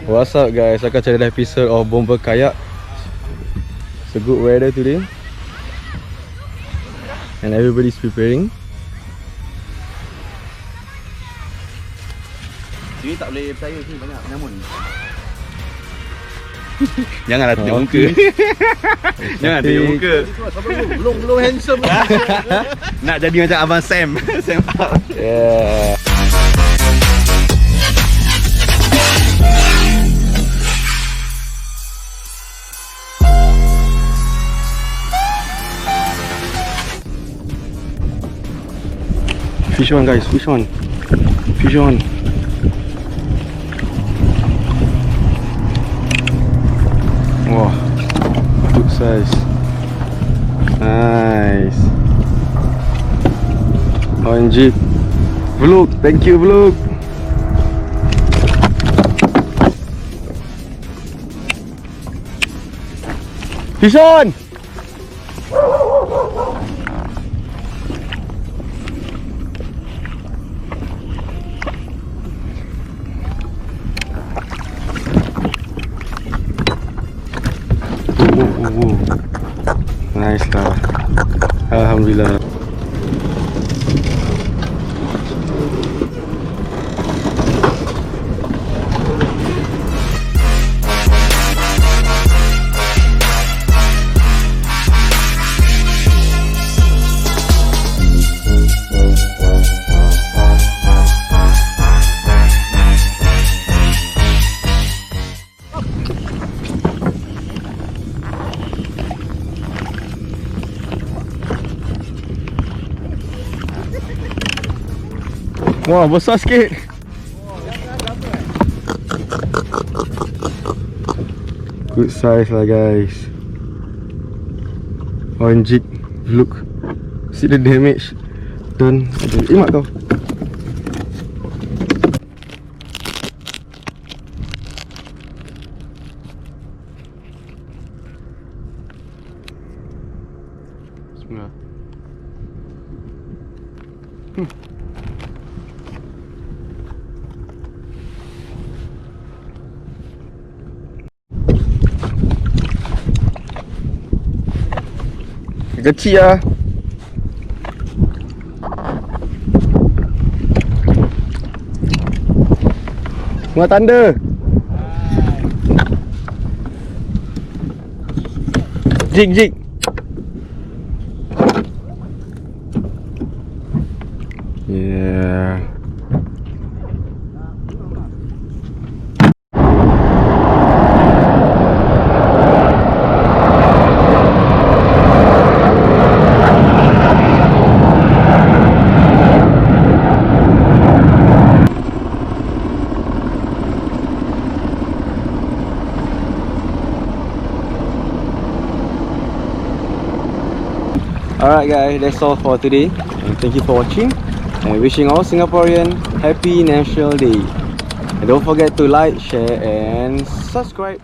What's up guys, akan cari dah episode of Bomber Kayak. It's a good weather today and everybody's preparing. Sini tak boleh percaya sini banyak penyamun. Janganlah tunjuk muka. Jangan tunjuk muka. Belum handsome. Nak jadi macam Abang Sam. Sam up. Yeah. Fish on guys, fish on. Fish on. Wah, good size. Nice. Anjir. Vlog, thank you vlog. Fish on. Nice lah. Alhamdulillah. Wah, besar sikit. Good size lah guys. Orange, look. See the damage. Don't imat kau. Bismillah. Kecil lah. Bunga tanda. Jig. Yeah. Alright guys, that's all for today. And thank you for watching. And wishing all Singaporean happy National Day. And don't forget to like, share and subscribe.